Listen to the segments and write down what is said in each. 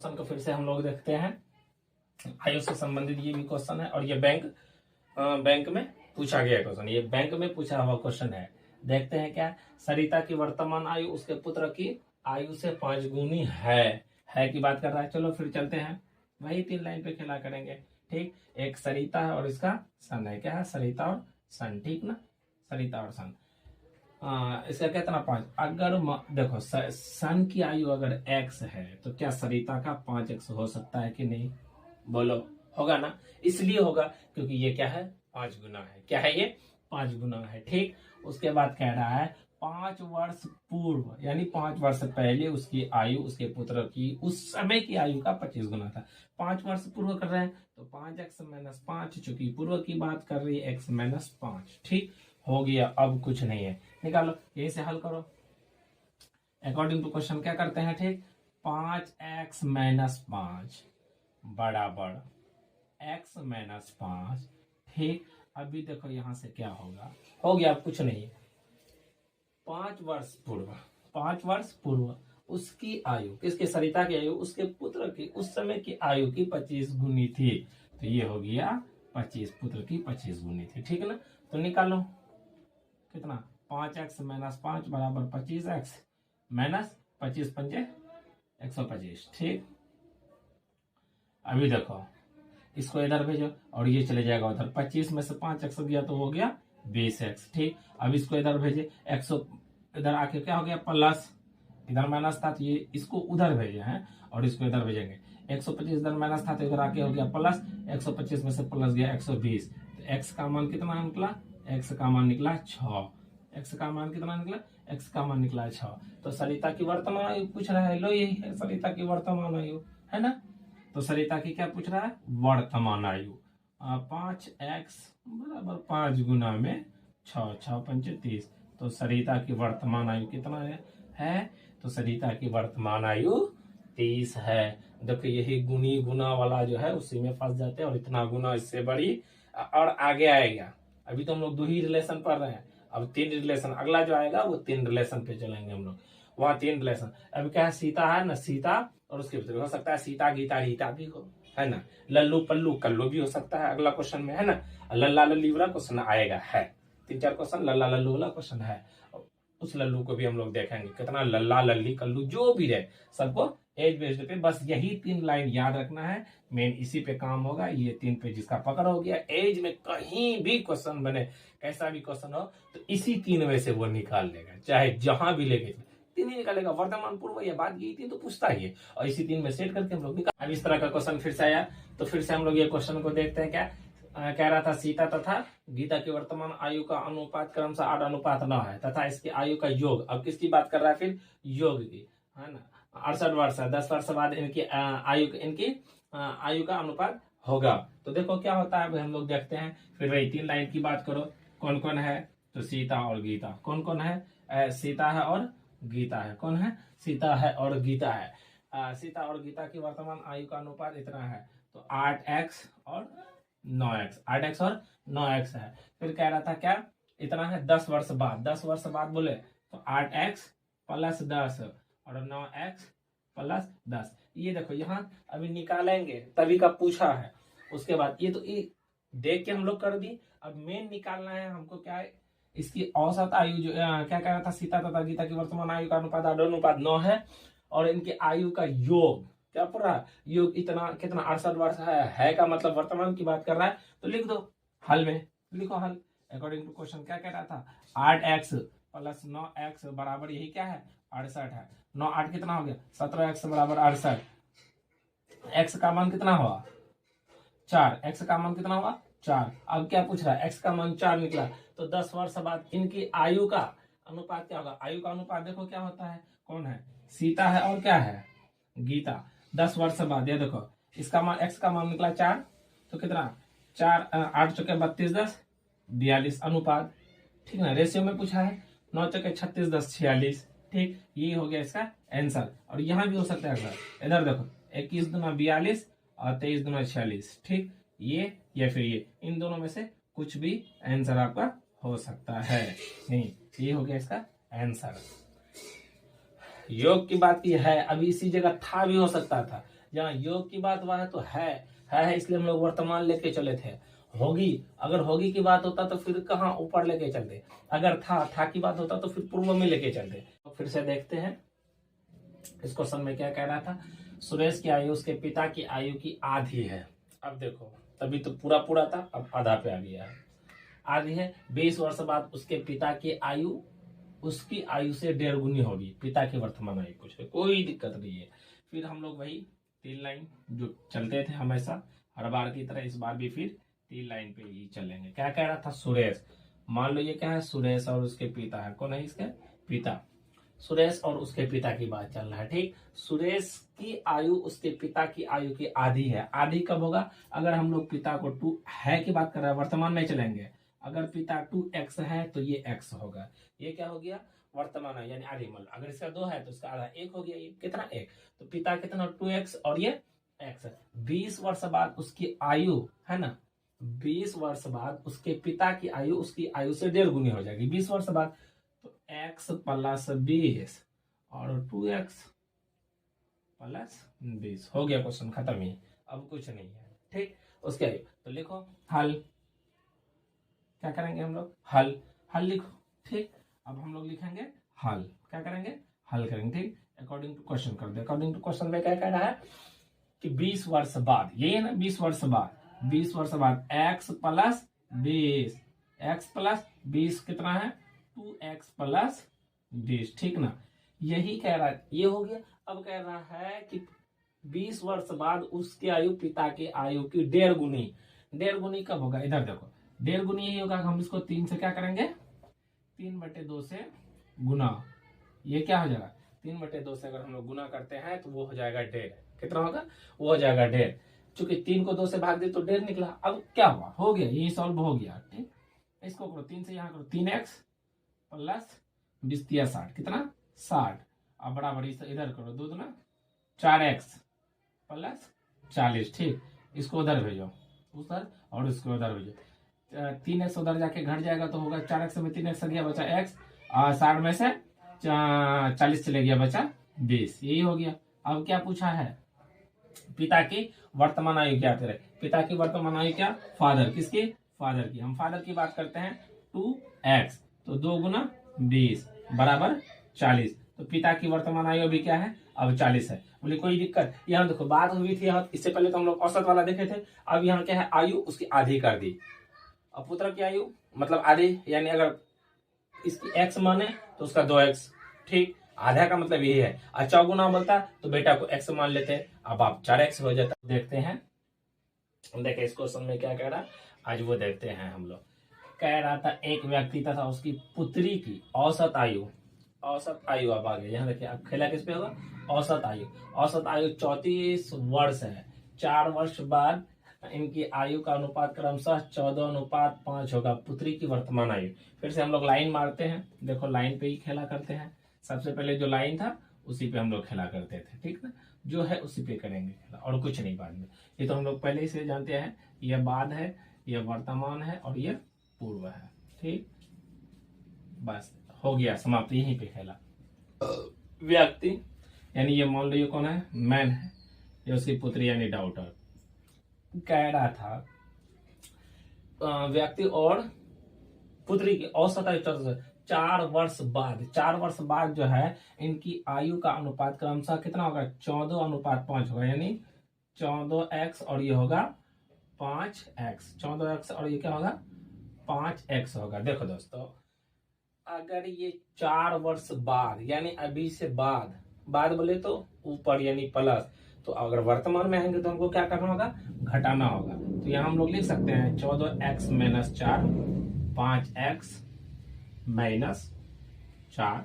Question को फिर से हम लोग देखते हैं। आयु से संबंधित ये भी क्वेश्चन है और ये बैंक में पूछा गया क्वेश्चन, ये बैंक में पूछा हुआ क्वेश्चन है। देखते हैं क्या। सरिता की वर्तमान आयु उसके पुत्र की आयु से 5 गुनी है की बात कर रहा है। चलो फिर चलते हैं, वही 3 लाइन पे खेला करेंगे। ठीक, एक सरिता है और इसका सन है। क्या है? सरिता और सन। ठीक ना, सरिता और सन। इसका कितना 5। अगर देखो सन की आयु अगर x है तो क्या सरिता का 5x हो सकता है कि नहीं? बोलो, होगा ना? इसलिए होगा क्योंकि ये क्या है? 5 गुना है। क्या है? ये 5 गुना है। ठीक, उसके बाद कह रहा है 5 वर्ष पूर्व, यानी 5 वर्ष पहले उसकी आयु उसके पुत्र की उस समय की आयु का 25 गुना था। 5 वर्ष पूर्व कर रहे हैं तो 5x - 5, चूंकि पूर्व की बात कर रही है, x - 5। ठीक हो गया, अब कुछ नहीं है, निकालो, यही से हल करो अकॉर्डिंग टू क्वेश्चन। क्या करते हैं? ठीक, 5x - 5 बराबर x - 5। ठीक, अभी देखो यहां से क्या होगा, हो गया, अब कुछ नहीं है। 5 वर्ष पूर्व उसकी आयु, किसकी? सरिता की आयु उसके पुत्र की उस समय की आयु की 25 गुनी थी, तो ये हो गया 25, पुत्र की 25 गुनी थी। ठीक है ना, तो निकालो कितना? 5x - 5 बराबर 25x माइनस 25 पंजे 125। ठीक, अभी देखो इसको इधर भेजो और ये चले जाएगा उधर। 25 में से 5x गया तो हो गया 20x। ठीक, अब इसको इधर भेजे, 100 इधर आके क्या हो गया? प्लस, इधर माइनस था तो ये इसको उधर भेजे हैं और इसको इधर भेजेंगे। 125 इधर माइनस था तो इधर आके हो गया प्लस, 125 में से प्लस गया 120, तो x का मान कितना निकला? x का मान निकला 6। x का मान कितना निकला? x का मान निकला 6। तो सरिता की वर्तमान आयु पूछ रहा है, लो यही है सरिता की वर्तमान आयु, है ना? तो सरिता की क्या पूछ रहा है? वर्तमान आयु। 5x बराबर 5 गुना में 6, 6 पंचे 30, तो सरिता की वर्तमान आयु कितना है? तो सरिता की वर्तमान आयु 30 है। देखो यही गुनी गुना वाला जो है उसी में फंस जाते हैं, और इतना गुना इससे बड़ी और आगे आएगा। अभी तो हम लोग 2 ही रिलेशन पढ़ रहे हैं, अब 3 रिलेशन अगला जो आएगा वो 3 रिलेशन पे चलेंगे हम लोग। वहां 3 रिलेशन, अभी क्या है? सीता है ना, सीता और उसके भीतर हो सकता है सीता गीता रीता भी हो, है ना? लल्लू पल्लू कल्लू भी हो सकता है अगला क्वेश्चन में, है ना? लल्ला लल्ली वाला क्वेश्चन आएगा, है 3-4 क्वेश्चन लल्ला लल्लू वाला क्वेश्चन है। उस लल्लू को भी हम लोग देखेंगे, कितना लल्ला लल्ली कल्लू जो भी रहे सबको एज बेस्ड पे बस यही 3 लाइन याद रखना है, मेन इसी पे काम होगा। ये 3 पे जिसका पकड़ हो गया, एज में कहीं भी क्वेश्चन बने, कैसा भी क्वेश्चन हो, तो इसी 3 में से वो निकाल लेगा, चाहे जहां भी लेके 3 ही निकालेगा। वर्तमान पूर्व या बाद, ये 3 तो पूछता ही है और इसी 3 में सेट करके हम लोग निकाल। अब इस तरह का क्वेश्चन फिर से आया, तो फिर से हम लोग ये क्वेश्चन को देखते हैं। क्या कह रहा था? सीता तथा गीता की वर्तमान आयु का अनुपात क्रमशः 8:9 है तथा इसकी आयु का योग। अब किसकी बात कर रहा है? फिर योग की, है ना? 68 वर्ष है, 10 वर्ष बाद इनकी आयु का अनुपात होगा। तो देखो क्या होता है, हम लोग देखते हैं। फिर वही 3 लाइन की बात करो, कौन कौन है? तो सीता और गीता। कौन कौन है? सीता है और गीता है। कौन है? सीता है और गीता है। सीता और गीता की वर्तमान आयु का अनुपात इतना है, तो 8x और 9x, 8x और 9x है। फिर कह रहा था क्या? इतना है 10 वर्ष बाद। 10 वर्ष बाद बोले तो 8x + 10 और 9x + 10। ये देखो यहाँ अभी निकालेंगे, तभी का पूछा है। उसके बाद ये तो ये देख के हम लोग कर दी। अब मेन निकालना है हमको, क्या है? इसकी औसत आयु जो क्या कह रहा था? सीता तथा गीता की वर्तमान आयु का अनुपात 8:9 है और इनकी आयु का योग क्या पड़ रहा है? योग इतना कितना? 68 वर्ष है का मतलब वर्तमान की बात कर रहा है, तो लिख दो हल में, लिखो हल अकॉर्डिंग टू क्वेश्चन। क्या कह रहा था? 8x + 9x बराबर यही क्या है? 68 है। 9 8 कितना हो गया? 17x बराबर 68। x का मान कितना हुआ? 4। x का मान कितना हुआ? 4। अब क्या पूछ रहा है? x का मान 4 निकला, तो 10 वर्ष बाद इनकी आयु का अनुपात क्या होगा? आयु का अनुपात देखो क्या होता है, कौन है? सीता है और क्या है? गीता। 10 वर्ष बाद ये देखो इसका मान, x का मान निकला 4, तो कितना? 4 8 चौके 32 10 42 अनुपात। ठीक ना, रेशियो में पूछा है। 9 चौके 36 10 46। ठीक, ये हो गया इसका आंसर। और यहाँ भी हो सकता है सर, इधर देखो 21 दूना 42 और 23 दूना 46। ठीक, ये या फिर ये, इन दोनों में से कुछ भी आंसर आपका हो सकता है। नहीं, ये हो गया इसका आंसर। योग की बात की है, अभी इसी जगह था भी हो सकता था, जहाँ योग की बात हुआ है तो है इसलिए हम लोग वर्तमान लेके चले थे। होगी, अगर होगी की बात होता तो फिर कहाँ ऊपर लेके चलते, अगर था की बात होता तो फिर पूर्व में लेके चलते। तो फिर से देखते हैं इस क्वेश्चन में क्या कह रहा था। सुरेश की आयु उसके पिता की आयु की आधी है। अब देखो तभी तो पूरा पूरा था, अब आधा पे आ गया है। आधी है, 20 वर्ष बाद उसके पिता की आयु उसकी आयु से 1.5 गुनी होगी। पिता की वर्तमान आयु कुछ है, कोई दिक्कत नहीं है। फिर हम लोग वही 3 लाइन जो चलते थे हमेशा हर बार की तरह, इस बार भी फिर 3 लाइन पे ही चलेंगे। क्या कह रहा था, सुरेश, मान लो ये क्या है, सुरेश और उसके पिता है। कौन है इसके पिता? सुरेश और उसके पिता की बात चल रहा है, ठीक। सुरेश की आयु उसके पिता की आयु की आधी है। आधी कब होगा? अगर हम लोग पिता को 2 है की बात कर रहे हैं, वर्तमान में चलेंगे। अगर पिता 2x है तो ये x होगा। ये क्या हो गया? वर्तमान है, यानी आधी। मतलब अगर इसका 2 है तो इसका आधा 1 हो गया। ये कितना? 1। तो पिता कितना? 2x और ये x। 20 वर्ष बाद उसकी आयु है ना, 20 वर्ष बाद उसके पिता की आयु उसकी आयु से 1.5 गुनी हो जाएगी 20 वर्ष बाद। तो x + 20 और 2x + 20 हो गया। क्वेश्चन खत्म ही, अब कुछ नहीं है, ठीक। उसके आयु तो लिखो हल। क्या करेंगे हम लोग? हल लिखो, ठीक। अब हम लोग लिखेंगे हल। क्या करेंगे? हल करेंगे, ठीक। अकॉर्डिंग टू क्वेश्चन कर दे। अकॉर्डिंग टू क्वेश्चन में क्या कह रहा है कि 20 वर्ष बाद, ये है ना 20 वर्ष बाद, 20 वर्ष बाद x + 20, x + 20 कितना है? 2x + 20, ठीक ना। यही कह रहा है, ये हो गया। अब कह रहा है कि 20 वर्ष बाद उसकी आयु पिता की आयु की 1.5 गुनी। 1.5 गुनी कब होगा? इधर देखो, 1.5 गुनी यही होगा। हम इसको 3 से क्या करेंगे? 3/2 से गुना। ये क्या हो जाएगा? 3/2 से अगर हम लोग गुना करते हैं तो वो हो जाएगा 1.5। कितना होगा? वो हो जाएगा 1.5। चूंकि 3 को 2 से भाग दे तो 1.5 निकला। अब क्या हुआ? हो गया, ये सॉल्व हो गया, ठीक। इसको करो 3 से, यहाँ करो 3x + 20 × 60 कितना? 60। अब बराबर इधर करो 2 दूना 4x + 40, ठीक। इसको उधर भेजो, उधर, और इसको उधर भेजो। 3x उधर जाके घट जाएगा तो होगा 4x में 3x गया, बचा x। 60 में से 40 चले गया, बचा 20। यही हो गया। अब क्या पूछा है? पिता की वर्तमान आयु क्या तेरे? पिता की वर्तमान आयु क्या? फादर, किसकी? फादर की। हम फादर की बात करते हैं। 2x तो 2 × 20 = 40। तो पिता की वर्तमान आयु अभी क्या है? अब 40 है। बोले कोई दिक्कत? यहाँ देखो बात हुई थी, यहाँ इससे पहले तो हम लोग औसत वाला देखे थे। अब यहाँ क्या है? आयु उसकी आधी कर दी। अब पुत्र की आयु मतलब आधी, यानी अगर इसकी x माने तो उसका 2x, ठीक। आधा का मतलब यही है। और चौगुना बोलता तो बेटा को x मान लेते, अब आप 4x हो जाता। देखते हैं, देखे इस क्वेश्चन में क्या कह रहा, आज वो देखते हैं हम लोग। कह रहा था एक व्यक्ति तथा उसकी पुत्री की औसत आयु, औसत आयु अब आ गया। यहाँ देखिए, अब खेला किस पे होगा? औसत आयु। औसत आयु 34 वर्ष है। 4 वर्ष बाद इनकी आयु का अनुपात क्रमशः 14:5 होगा। पुत्री की वर्तमान आयु। फिर से हम लोग लाइन मारते हैं, देखो लाइन पे ही खेला करते हैं। सबसे पहले जो लाइन था उसी पे हम लोग खेला करते थे, ठीक ना। जो है उसी पे करेंगे खेला, और कुछ नहीं बाद में। ये तो हम लोग पहले ही से जानते हैं। ये बाद है, ये वर्तमान है, और ये पूर्व है, ठीक। बस हो गया, समाप्त। यहीं पे खेला। व्यक्ति यानी ये मान लो ये कौन है? मैन है। ये उसकी पुत्री यानी डॉटर। कह रहा था व्यक्ति और पुत्री की औसत आयु 4 वर्ष बाद, 4 वर्ष बाद जो है इनकी आयु का अनुपात क्रमशः कितना होगा? 14:5 होगा। यानी 14x और ये होगा 5x। 14x और ये क्या होगा? 5x होगा। देखो दोस्तों, अगर ये 4 वर्ष बाद यानी अभी से बाद, बाद बोले तो ऊपर यानी प्लस, तो अगर वर्तमान में आएंगे तो हमको क्या करना होगा? घटाना होगा। तो यहाँ हम लोग लिख सकते हैं 14x - 4, 5x - 4।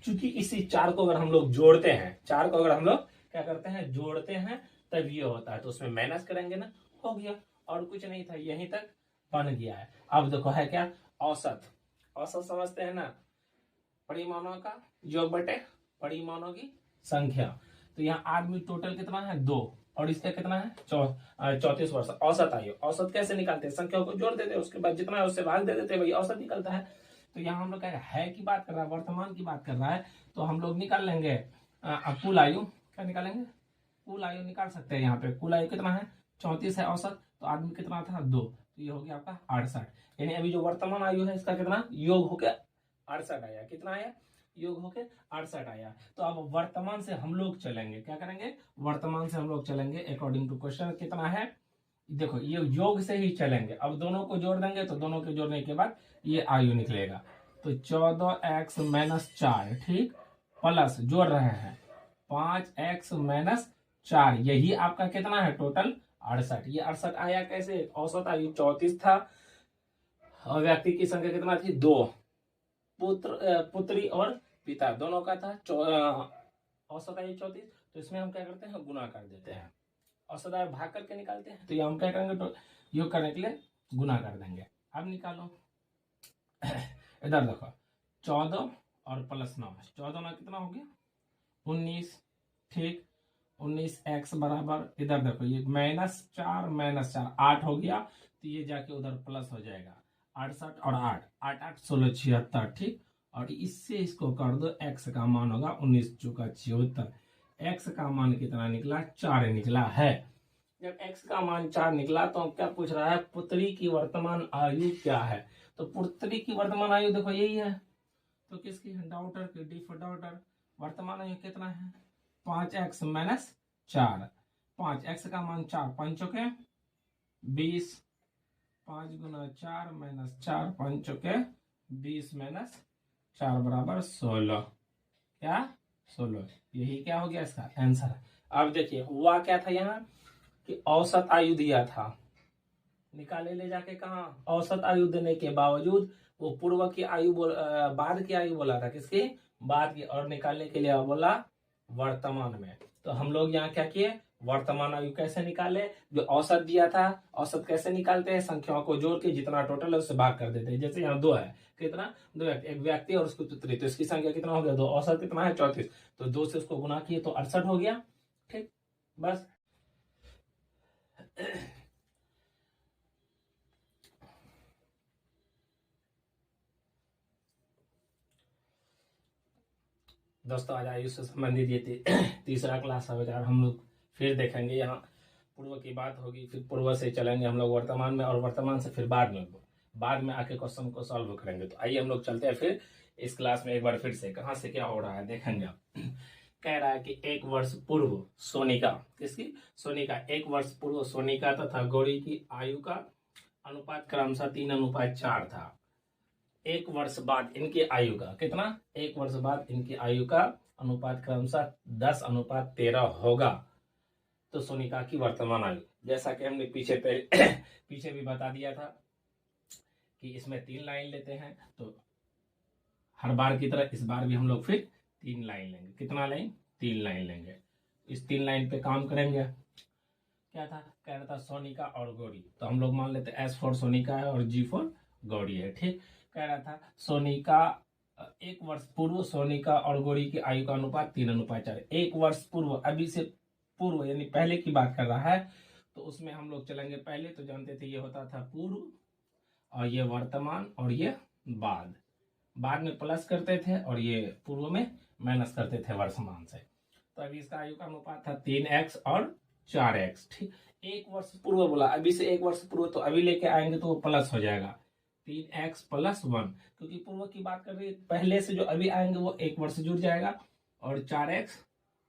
चूंकि इसी 4 को अगर हम लोग जोड़ते हैं, 4 को अगर हम लोग क्या करते हैं? जोड़ते हैं, तब ये होता है। तो उसमें माइनस करेंगे ना, हो गया। और कुछ नहीं था, यहीं तक बन गया है। अब देखो है क्या? औसत। औसत समझते हैं ना, परिमाणों का योग बटे परिमाणों की संख्या। तो यहाँ आदमी टोटल कितना है? 2, और इसका कितना है? 34 वर्ष। औसत आयु, औसत कैसे निकालते हैं? संख्याओं को जोड़ देते हैं, उसके बाद जितना है उससे भाग दे देते हैं, भाई औसत निकलता है। तो यहाँ हम लोग क्या है की बात कर रहा है, वर्तमान की बात कर रहा है, तो हम लोग निकाल लेंगे कुल आयु। क्या निकालेंगे? कुल आयु निकाल सकते हैं। यहाँ पे कुल आयु कितना है 34 है औसत, तो आदमी कितना था 2, तो ये हो गया आपका 68। यानी अभी जो वर्तमान आयु है इसका कितना योग होकर 68 आया। कितना आया योग होके 68 आया। तो अब वर्तमान से हम लोग चलेंगे, क्या करेंगे वर्तमान से हम लोग चलेंगे अकॉर्डिंग टू क्वेश्चन। कितना है देखो ये योग से ही चलेंगे। अब दोनों को जोड़ देंगे तो दोनों के जोड़ने के बाद ये आयु निकलेगा। तो 14x माइनस 4 ठीक, प्लस जोड़ रहे हैं 5x माइनस 4, यही आपका कितना है टोटल 68। ये 68 आया कैसे, औसत आयु 34 था और व्यक्ति की संख्या कितना थी 2, पुत्री और पिता दोनों का था औसत आयु 34। तो इसमें हम क्या करते हैं गुना कर देते हैं, औसत आयु भाग करके निकालते हैं। तो ये हम क्या करेंगे तो योग करने के लिए गुना कर देंगे। अब निकालो इधर देखो 14 और प्लस 9, 14 में कितना हो गया 19 ठीक, 19x बराबर इधर देखो ये -4 -4 8 हो गया, तो ये जाके उधर प्लस हो जाएगा 68 और 8 8 8 16 76 ठीक। और इससे इसको कर दो, x का मान होगा 19 चौका 76, x का मान कितना निकला 4 निकला है। जब x का मान 4 निकला तो हम क्या पूछ रहा है पुत्री की वर्तमान आयु क्या है। तो पुत्री की वर्तमान आयु देखो यही है, तो किसकी डॉटर की डी फॉर डॉटर वर्तमान आयु कितना है 5x माइनस 4, 5x का मान 4 5 चौके 20, 5 गुना 4 माइनस 4 5 चौके 20 माइनस 4 बराबर 16, क्या 16, यही क्या हो गया इसका आंसर। अब देखिए हुआ क्या था यहाँ कि औसत आयु दिया था, निकाले ले जाके कहा औसत आयु देने के बावजूद वो पूर्व की आयु बाद की आयु बोला था, किसकी बाद की, और निकालने के लिए बोला वर्तमान में। तो हम लोग यहाँ क्या किए वर्तमान आयु कैसे निकाले, जो औसत दिया था औसत कैसे निकालते हैं संख्याओं को जोड़ के जितना टोटल है उससे भाग कर देते हैं। जैसे यहाँ 2 है, कितना 2 व्यक्ति, एक व्यक्ति और उसकी पुत्री, तो इसकी संख्या कितना हो गया 2, औसत कितना है 34, तो 2 से उसको गुना किए तो 68 हो गया ठीक। बस दोस्तों आज आयु से संबंधित ये तीसरा क्लास है और हम लोग फिर देखेंगे यहाँ पूर्व की बात होगी, फिर पूर्व से चलेंगे हम लोग वर्तमान में, और वर्तमान से फिर बाद में आके क्वेश्चन को सॉल्व करेंगे। तो आइए हम लोग चलते हैं फिर इस क्लास में एक बार फिर से कहाँ से क्या हो रहा है देखेंगे। कह रहा है कि 1 वर्ष पूर्व सोनिका, किसकी सोनिका, 1 वर्ष पूर्व सोनिका तथा गौरी की आयु का अनुपात क्रमशः 3:4 था। 1 वर्ष बाद इनकी आयु का कितना, 1 वर्ष बाद इनकी आयु का अनुपात क्रमशः 10:13 होगा। तो सोनिका की वर्तमान आयु, जैसा कि हमने पीछे भी बता दिया था कि इसमें 3 लाइन लेते हैं, तो हर बार की तरह इस बार भी हम लोग फिर 3 लाइन लेंगे। कितना लाइन 3 लाइन लेंगे। इस 3 लाइन पे काम करेंगे। क्या था कह रहा था सोनिका और गौरी, तो हम लोग मान लेते हैं S फॉर सोनिका है और G फॉर गौरी है ठीक। कह रहा था सोनिका 1 वर्ष पूर्व सोनिका और गौरी की आयु का अनुपात 3:4। 1 वर्ष पूर्व अभी से पूर्व यानी पहले की बात कर रहा है, तो उसमें हम लोग चलेंगे पहले, तो जानते थे ये होता था पूर्व और ये वर्तमान और ये बाद में प्लस करते थे और ये पूर्व में माइनस करते थे वर्तमान से। तो अभी इसका आयु का अनुपात था 3x और 4x ठीक। 1 वर्ष पूर्व बोला, अभी से 1 वर्ष पूर्व, तो अभी लेके आएंगे तो वो प्लस हो जाएगा 3x + 1, क्योंकि पूर्व की बात कर रही है, पहले से जो अभी आएंगे वो 1 वर्ष जुड़ जाएगा, और 4x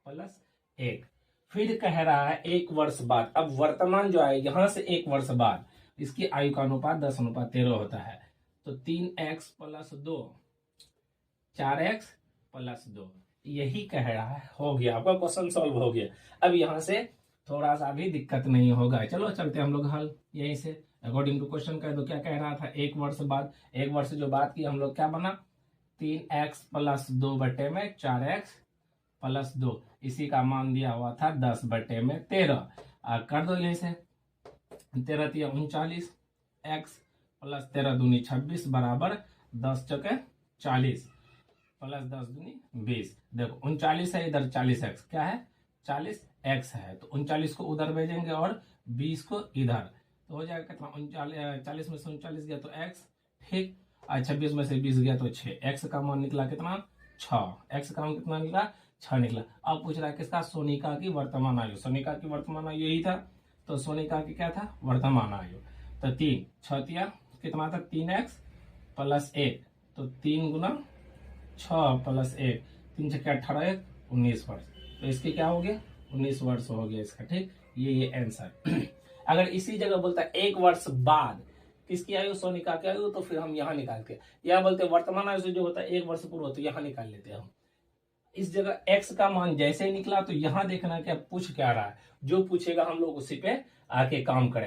+ 1। फिर कह रहा है 1 वर्ष बाद, अब वर्तमान जो आए यहां से 1 वर्ष बाद इसकी आयु का अनुपात 10:13 होता है। तो 3x + 2 4x + 2, यही कह रहा है। हो गया आपका क्वेश्चन सॉल्व हो गया। अब यहाँ से थोड़ा सा भी दिक्कत नहीं होगा। चलो चलते हम लोग हल यहीं से अकॉर्डिंग टू क्वेश्चन का। तो क्या कह रहा था 1 वर्ष बाद, 1 वर्ष जो बात की हम लोग क्या बना 3x + 2 बटे में 4x + 2, इसी का मान दिया हुआ था 10 बटे में 13। कर दो यहीं से 13 × 39, x + 13 दूनी 26 बराबर 10 चौके 40 + 10 दूनी 20। देखो 39 है, इधर 40x क्या है 40x है, तो 39 को उधर भेजेंगे और 20 को इधर, तो हो जाएगा कितना 40 में से 39 गया तो x ठीक, और 26 में से 20 गया तो 6। x का मान निकला कितना 6, x का मान कितना निकला 6 निकला। अब पूछ रहा है किसका, सोनिका की वर्तमान आयु। सोनिका की वर्तमान आयु यही था, तो सोनिका की क्या था, वर्तमान आयु। तो 3 6 कितना था, 3x प्लस 1, तो 3 गुना 6 प्लस 1, 3 6 18 19 वर्ष। तो इसके क्या हो गया, 19 वर्ष हो गया इसका। ठीक, ये आंसर। अगर इसी जगह बोलता है 1 वर्ष बाद किसकी आयु, सोनिका की आयु, तो फिर हम यहाँ निकालते, या बोलते वर्तमान आयु से जो होता है 1 वर्ष पूर्व, तो यहाँ निकाल लेते हैं हम। इस जगह x का मान जैसे ही निकला, तो यहाँ देखना क्या पूछ क्या रहा है, जो पूछेगा हम लोग उसी पे आके काम करें।